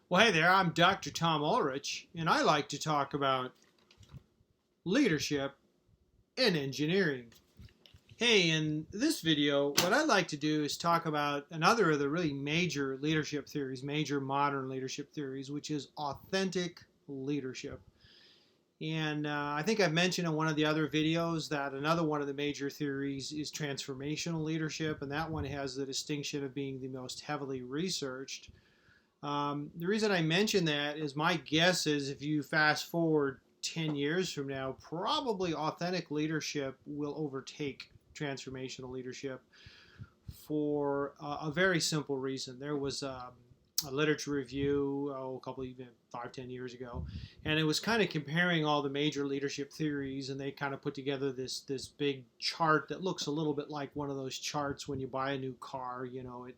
Well, hey there, I'm Dr. Tom Ulrich, and I like to talk about leadership and engineering. Hey, in this video, what I'd like to do is talk about another of the really major leadership theories, major modern leadership theories, which is authentic leadership. And I think I've mentioned in one of the other videos that another one of the major theories is transformational leadership, and that one has the distinction of being the most heavily researched. The reason I mention that is my guess is if you fast forward 10 years from now, probably authentic leadership will overtake transformational leadership for a very simple reason. There was a literature review a couple even 5-10 years ago, and it was kind of comparing all the major leadership theories, and they kind of put together this big chart that looks a little bit like one of those charts when you buy a new car. It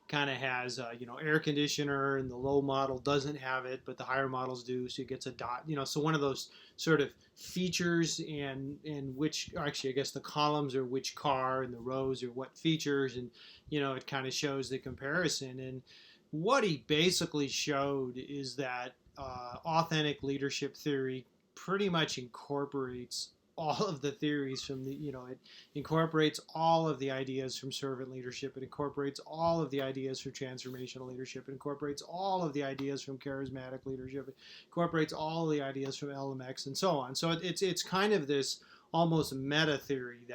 kind of has air conditioner, and the low model doesn't have it, but the higher models do, so it gets a dot. So one of those sort of features, and which actually I guess the columns are which car, and the rows are what features, and it kind of shows the comparison. And what he basically showed is that authentic leadership theory pretty much incorporates all of the theories from it incorporates all of the ideas from servant leadership. It incorporates all of the ideas from transformational leadership. It incorporates all of the ideas from charismatic leadership. It incorporates all the ideas from LMX and so on. So it's kind of this almost meta theory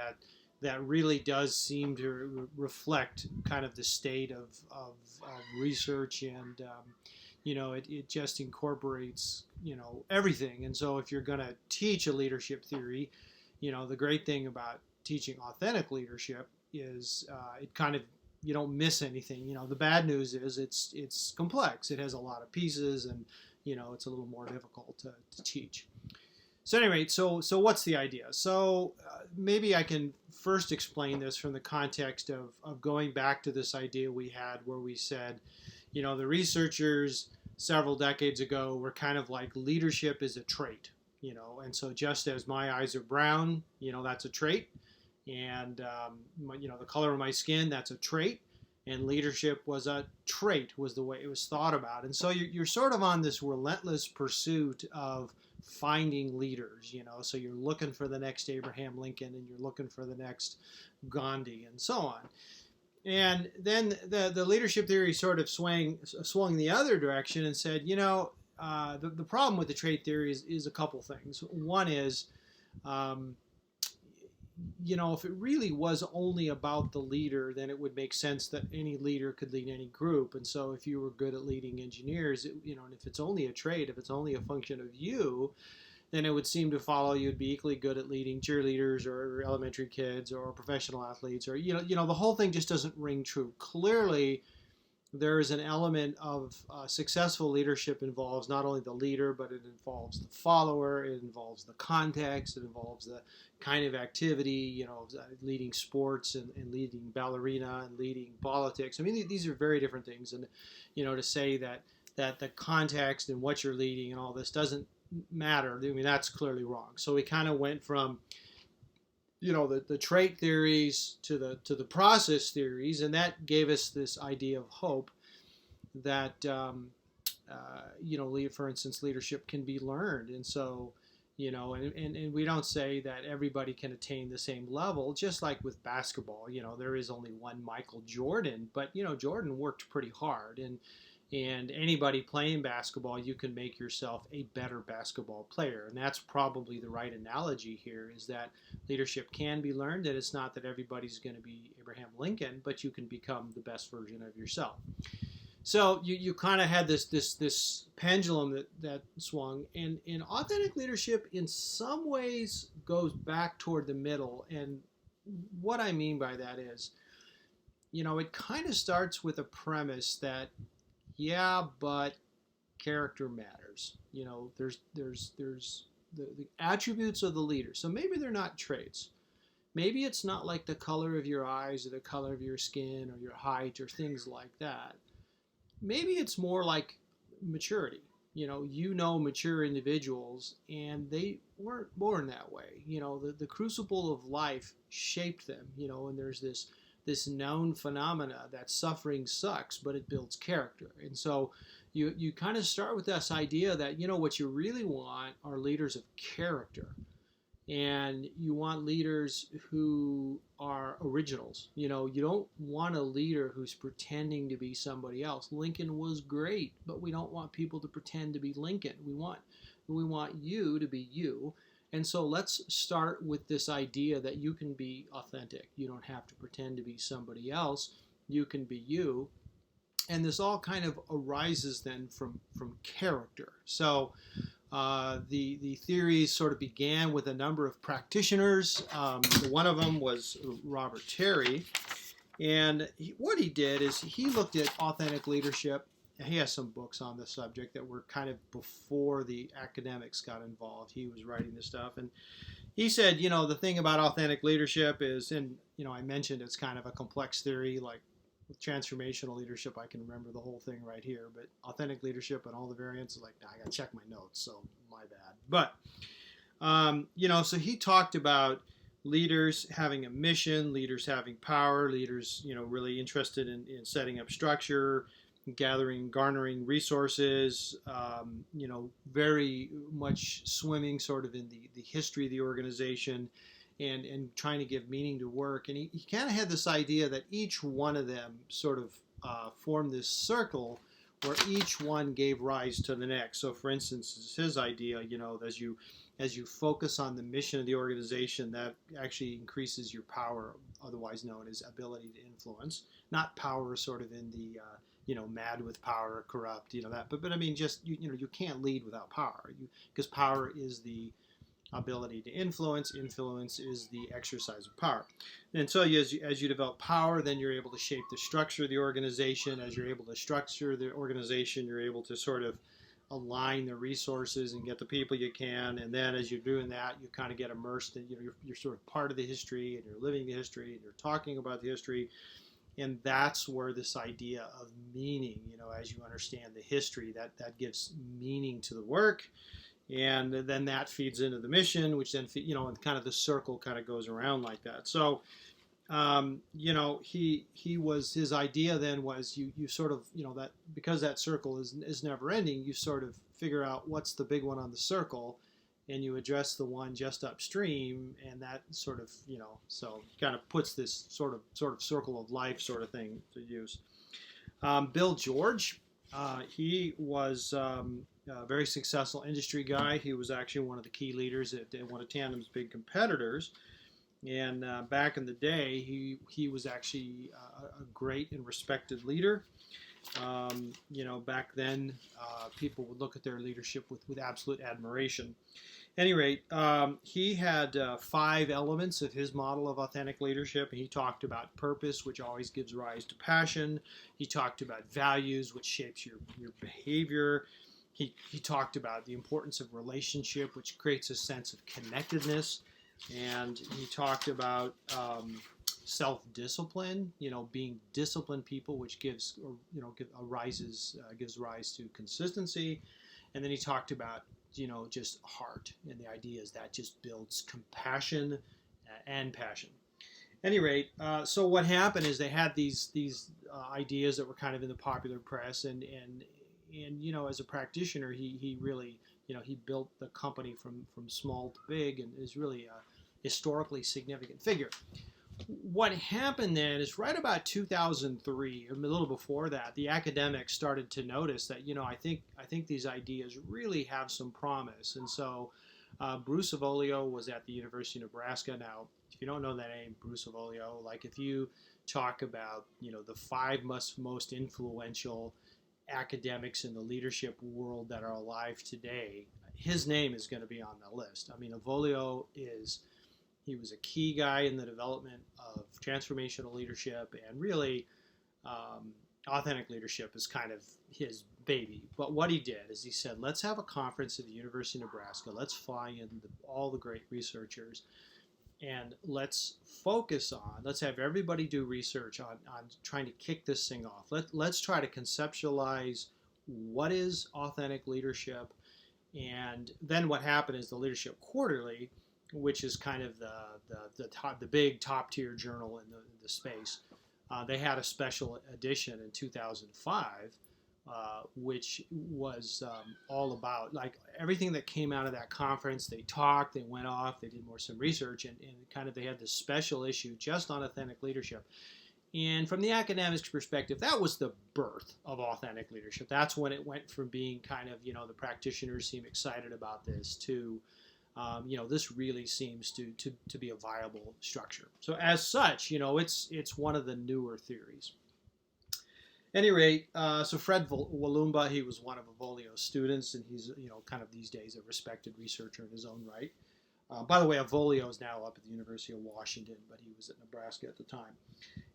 that really does seem to reflect kind of the state of research, and it just incorporates everything. And so if you're going to teach a leadership theory, the great thing about teaching authentic leadership is it kind of, you don't miss anything. The bad news is it's complex. It has a lot of pieces, and it's a little more difficult to teach. So anyway, so what's the idea? So maybe I can first explain this from the context of going back to this idea we had where we said, the researchers several decades ago were kind of like leadership is a trait, and so just as my eyes are brown, that's a trait, and the color of my skin, that's a trait, and leadership was a trait, was the way it was thought about. And so you're sort of on this relentless pursuit of finding leaders, so you're looking for the next Abraham Lincoln, and you're looking for the next Gandhi, and so on. And then the leadership theory sort of swung the other direction and said, the problem with the trait theory is a couple things. One is, if it really was only about the leader, then it would make sense that any leader could lead any group. And so if you were good at leading engineers, and if it's only a trait, if it's only a function of you, then it would seem to follow you'd be equally good at leading cheerleaders or elementary kids or professional athletes, or the whole thing just doesn't ring true. Clearly, there is an element of successful leadership involves not only the leader, but it involves the follower, it involves the context, it involves the kind of activity, leading sports and leading ballerina and leading politics. I mean, these are very different things. And, to say that the context and what you're leading and all this doesn't matter, I mean, that's clearly wrong. So we kind of went from the trait theories to the process theories, and that gave us this idea of hope that for instance, leadership can be learned. And so and we don't say that everybody can attain the same level, just like with basketball. There is only one Michael Jordan, but Jordan worked pretty hard, and anybody playing basketball, you can make yourself a better basketball player. And that's probably the right analogy here, is that leadership can be learned, and it's not that everybody's going to be Abraham Lincoln, but you can become the best version of yourself. So you kind of had this pendulum that swung, and authentic leadership in some ways goes back toward the middle. And what I mean by that is, it kind of starts with a premise that, yeah, but character matters. There's the attributes of the leader. So maybe they're not traits. Maybe it's not like the color of your eyes or the color of your skin or your height or things like that. Maybe it's more like maturity. Mature individuals, and they weren't born that way. The crucible of life shaped them, and there's this known phenomena that suffering sucks, but it builds character. And so, you kind of start with this idea that, what you really want are leaders of character. And you want leaders who are originals. You don't want a leader who's pretending to be somebody else. Lincoln was great, but we don't want people to pretend to be Lincoln. We want you to be you. And so let's start with this idea that you can be authentic. You don't have to pretend to be somebody else. You can be you. And this all kind of arises then from character. So the theories sort of began with a number of practitioners. One of them was Robert Terry. And what he did is he looked at authentic leadership. He has some books on the subject that were kind of before the academics got involved. He was writing this stuff. And he said, the thing about authentic leadership is, and, I mentioned it's kind of a complex theory, like with transformational leadership, I can remember the whole thing right here, but authentic leadership and all the variants, like, I got to check my notes, so my bad. But, so he talked about leaders having a mission, leaders having power, leaders, really interested in setting up structure, garnering resources, very much swimming sort of in the history of the organization, and trying to give meaning to work. And he kind of had this idea that each one of them sort of formed this circle where each one gave rise to the next. So for instance, his idea, as you focus on the mission of the organization, that actually increases your power, otherwise known as ability to influence. Not power sort of in the mad with power, corrupt, that. But I mean, just you can't lead without power, because power is the ability to influence. Influence is the exercise of power. And so as you develop power, then you're able to shape the structure of the organization. As you're able to structure the organization, you're able to sort of align the resources and get the people you can. And then as you're doing that, you kind of get immersed in, you're sort of part of the history, and you're living the history, and you're talking about the history. And that's where this idea of meaning, as you understand the history, that gives meaning to the work. And then that feeds into the mission, which then, and kind of the circle kind of goes around like that. So, his idea then was you sort of, that because that circle is never ending, you sort of figure out what's the big one on the circle, and you address the one just upstream, and that sort of, so kind of puts this sort of circle of life sort of thing to use. Bill George, he was a very successful industry guy. He was actually one of the key leaders at one of Tandem's big competitors. And back in the day, he was actually a great and respected leader. Back then, people would look at their leadership with absolute admiration. At any rate, he had 5 elements of his model of authentic leadership. He talked about purpose, which always gives rise to passion. He talked about values, which shapes your behavior. He talked about the importance of relationship, which creates a sense of connectedness. And he talked about self-discipline, being disciplined people, which gives rise to consistency. And then he talked about just heart, and the idea is that just builds compassion and passion. At any rate, so what happened is they had these ideas that were kind of in the popular press, and as a practitioner, he really he built the company from small to big, and is really a historically significant figure. What happened then is right about 2003, or a little before that, the academics started to notice that I think these ideas really have some promise. And so Bruce Avolio was at the University of Nebraska. Now, if you don't know that name, Bruce Avolio, like if you talk about the 5 most influential academics in the leadership world that are alive today, his name is going to be on the list. I mean, Avolio he was a key guy in the development of transformational leadership, and really authentic leadership is kind of his baby. But what he did is he said, let's have a conference at the University of Nebraska. Let's fly in all the great researchers, and let's have everybody do research on trying to kick this thing off. Let's try to conceptualize what is authentic leadership. And then what happened is the Leadership Quarterly, which is kind of the big top tier journal in the space, they had a special edition in 2005 which was all about like everything that came out of that conference. They talked, they went off, they did some research, and kind of they had this special issue just on authentic leadership. And from the academics perspective, that was the birth of authentic leadership. That's when it went from being kind of, the practitioners seem excited about this to, this really seems to be a viable structure. So as such, it's one of the newer theories. At any rate, so Fred Walumba, he was one of Avolio's students, and he's, kind of these days a respected researcher in his own right. By the way, Avolio is now up at the University of Washington, but he was at Nebraska at the time.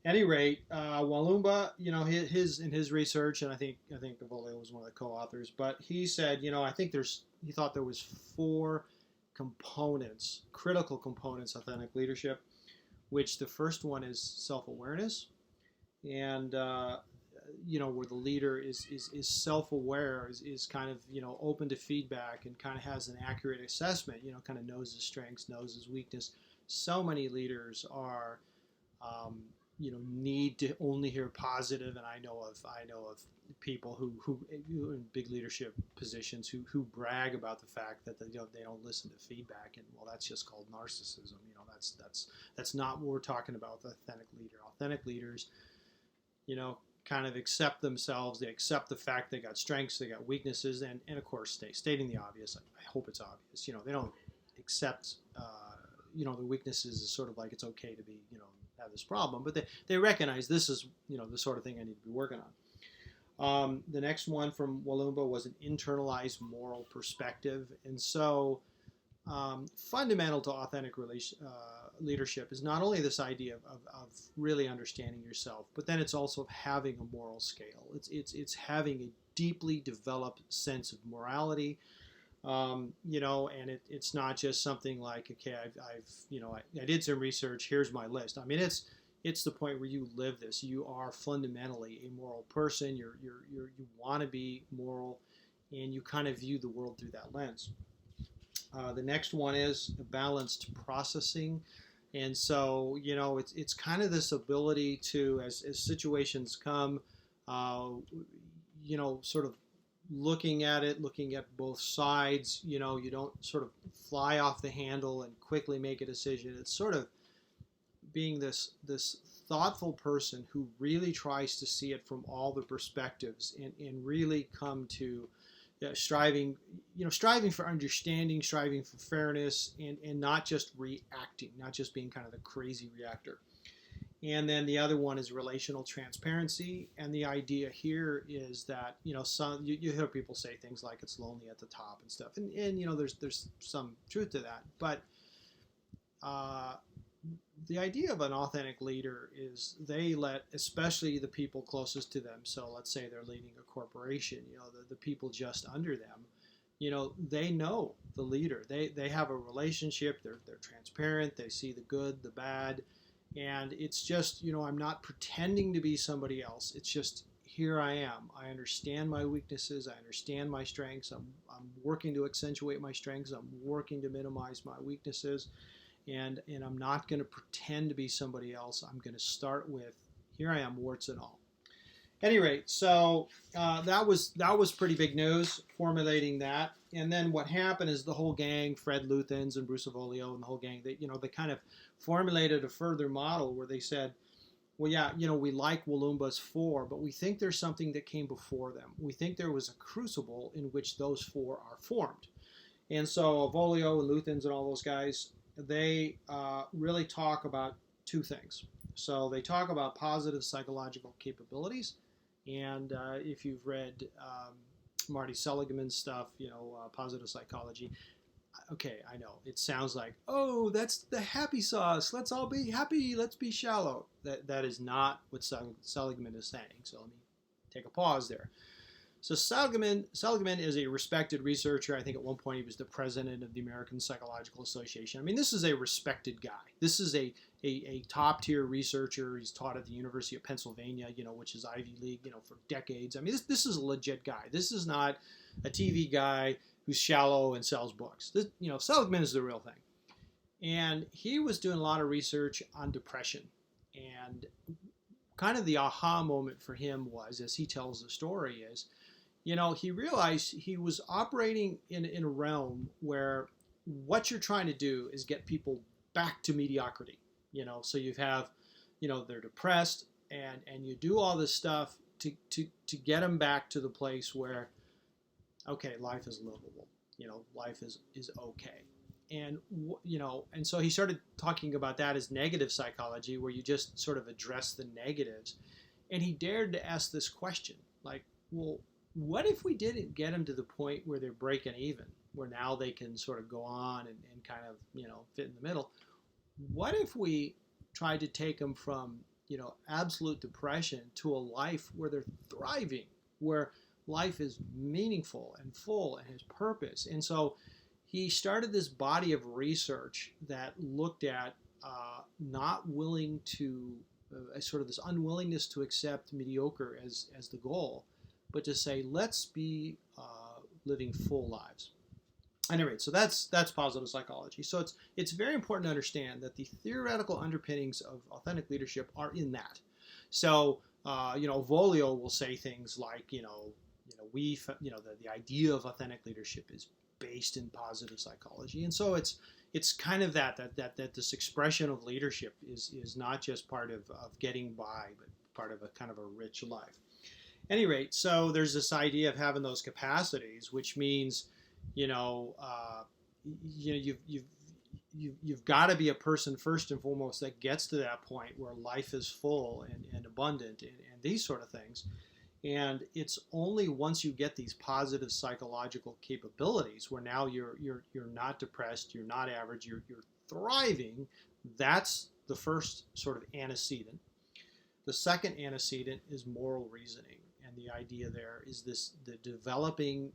At any rate, Walumba, in his research, and I think Avolio was one of the co-authors, but he said, he thought there was 4 components, critical components, authentic leadership, which the first one is self-awareness, and where the leader is self-aware, is kind of, open to feedback and kind of has an accurate assessment, kind of knows his strengths, knows his weakness. So many leaders are, need to only hear positive, and I know of people who in big leadership positions who brag about the fact that they don't listen to feedback, and well, that's just called narcissism. That's not what we're talking about with authentic leader. Authentic leaders, kind of accept themselves. They accept the fact they got strengths, they got weaknesses, and of course, stating the obvious. I hope it's obvious. They don't accept, the weaknesses is sort of like it's okay to be, have this problem, but they recognize this is, the sort of thing I need to be working on. The next one from Walumba was an internalized moral perspective, and so fundamental to authentic leadership is not only this idea of really understanding yourself, but then it's also having a moral scale. It's having a deeply developed sense of morality, and it's not just something like, okay, I did some research, here's my list. I mean, it's the point where you live this. You are fundamentally a moral person. You want to be moral, and you kind of view the world through that lens. The next one is balanced processing. And so, it's kind of this ability to, as situations come, sort of looking at both sides, you don't sort of fly off the handle and quickly make a decision. It's sort of being this thoughtful person who really tries to see it from all the perspectives and really come to striving for understanding, striving for fairness, and not just reacting, not just being kind of the crazy reactor. And then the other one is relational transparency, and the idea here is that you hear people say things like it's lonely at the top and stuff, and there's some truth to that, but the idea of an authentic leader is they let, especially the people closest to them, so let's say they're leading a corporation, the people just under them, they know the leader. They have a relationship, they're transparent, they see the good, the bad, and it's just, I'm not pretending to be somebody else. It's just, here I am. I understand my weaknesses, I understand my strengths, I'm working to accentuate my strengths, I'm working to minimize my weaknesses. And I'm not going to pretend to be somebody else. I'm going to start with, here I am, warts and all. At any rate, so that was pretty big news, formulating that. And then what happened is the whole gang, Fred Luthens and Bruce Avolio and the whole gang, they kind of formulated a further model where they said, well, yeah, we like Walumba's 4, but we think there's something that came before them. We think there was a crucible in which those 4 are formed. And so Avolio and Luthens and all those guys, they really talk about 2 things. So they talk about positive psychological capabilities, and if you've read Marty Seligman's stuff, positive psychology, okay, I know, it sounds like, oh, that's the happy sauce, let's all be happy, let's be shallow. That is not what Seligman is saying, so let me take a pause there. So Seligman is a respected researcher. I think at one point he was the president of the American Psychological Association. I mean, this is a respected guy. This is a top-tier researcher. He's taught at the University of Pennsylvania, which is Ivy League, for decades. I mean, this is a legit guy. This is not a TV guy who's shallow and sells books. This, Seligman is the real thing. And he was doing a lot of research on depression. And kind of the aha moment for him was, as he tells the story, is he realized he was operating in a realm where what you're trying to do is get people back to mediocrity. So you have, they're depressed, and you do all this stuff to get them back to the place where, okay, life is livable. Life is okay. And and so he started talking about that as negative psychology, where you just sort of address the negatives. And he dared to ask this question, like, well, what if we didn't get them to the point where they're breaking even, where now they can sort of go on and kind of, fit in the middle? What if we tried to take them from, absolute depression to a life where they're thriving, where life is meaningful and full and has purpose? And so he started this body of research that looked at not willing to, sort of this unwillingness to accept mediocre as the goal, but to say, let's be living full lives. At any rate, so that's positive psychology. So it's very important to understand that the theoretical underpinnings of authentic leadership are in that. So Volio will say things like, the idea of authentic leadership is based in positive psychology, and so it's kind of that this expression of leadership is not just part of getting by, but part of a kind of a rich life. At any rate, so there's this idea of having those capacities, which means you've got to be a person first and foremost that gets to that point where life is full and abundant and these sort of things. And it's only once you get these positive psychological capabilities where now you're not depressed, you're not average, you're thriving. That's the first sort of antecedent. The second antecedent is moral reasoning. And the idea there is the developing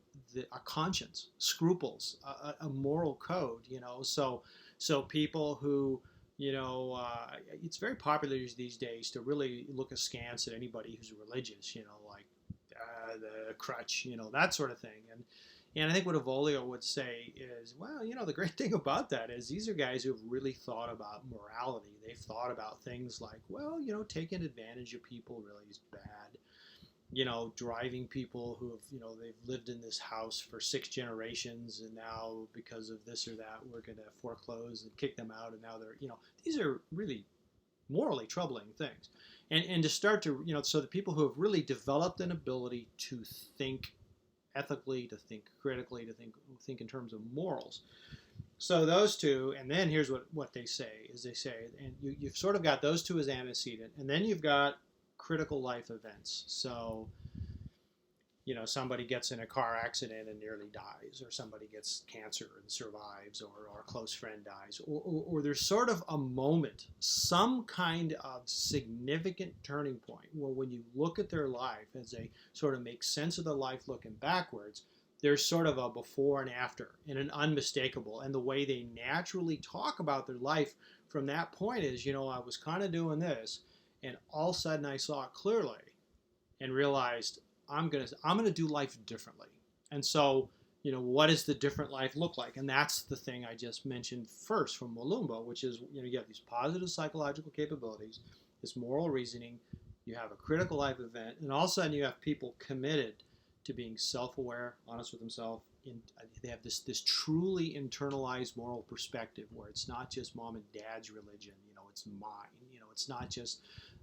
a conscience, scruples, a moral code, So people who, it's very popular these days to really look askance at anybody who's religious, like the crutch, that sort of thing. And I think what Avolio would say is, well, the great thing about that is these are guys who have really thought about morality. They've thought about things like, well, taking advantage of people really is bad. Driving people who have, they've lived in this house for 6 generations, and now because of this or that, we're going to foreclose and kick them out, and now they're, these are really morally troubling things. And to start to, so the people who have really developed an ability to think ethically, to think critically, to think in terms of morals. So those two, and then here's what they say, and you've sort of got those two as antecedent, and then you've got critical life events. So, somebody gets in a car accident and nearly dies, or somebody gets cancer and survives, or a close friend dies, or there's sort of a moment, some kind of significant turning point where when you look at their life as they sort of make sense of their life looking backwards, there's sort of a before and after, and an unmistakable. And the way they naturally talk about their life from that point is, I was kind of doing this, and all of a sudden I saw it clearly and realized I'm gonna do life differently. And so, what does the different life look like? And that's the thing I just mentioned first from Walumbo, which is, you have these positive psychological capabilities, this moral reasoning, you have a critical life event, and all of a sudden you have people committed to being self-aware, honest with themselves. They have this truly internalized moral perspective where it's not just mom and dad's religion, it's mine. It's not just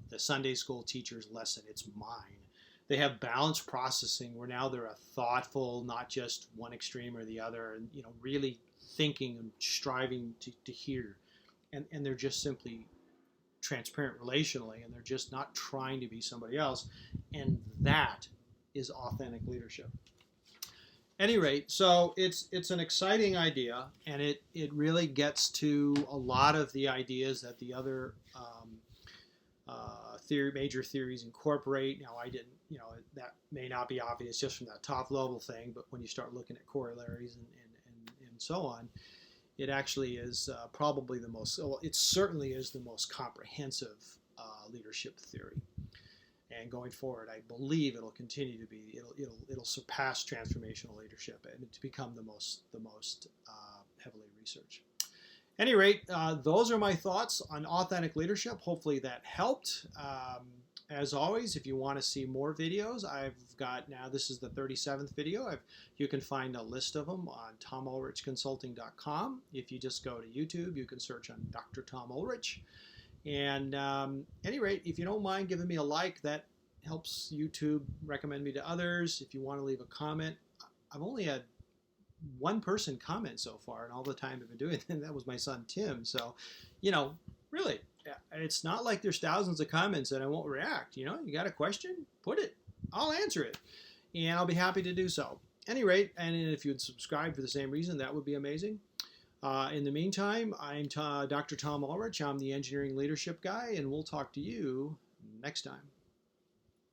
the Sunday school teacher's lesson, it's mine. They have balanced processing where now they're a thoughtful, not just one extreme or the other, and really thinking and striving to hear. And they're just simply transparent relationally, and they're just not trying to be somebody else. And that is authentic leadership. At any rate, so it's an exciting idea, and it really gets to a lot of the ideas that the other major theories incorporate. Now, I didn't, that may not be obvious just from that top level thing, but when you start looking at corollaries and so on, it actually is probably the most, well, it certainly is the most comprehensive leadership theory. And going forward, I believe it'll continue to be, it'll surpass transformational leadership and to become the most heavily researched. At any rate, those are my thoughts on authentic leadership. Hopefully that helped. As always, if you want to see more videos, I've got now, this is the 37th video. You can find a list of them on tomulrichconsulting.com. If you just go to YouTube, you can search on Dr. Tom Ulrich. And at any rate, if you don't mind giving me a like, that helps YouTube recommend me to others. If you want to leave a comment, I've only had one person comment so far, and all the time I've been doing it, and that was my son Tim. So, really, it's not like there's thousands of comments and I won't react. You got a question, put it, I'll answer it, and I'll be happy to do so. At any rate, and if you'd subscribe for the same reason, that would be amazing. In the meantime, I'm Dr. Tom Ulrich. I'm the engineering leadership guy, and we'll talk to you next time.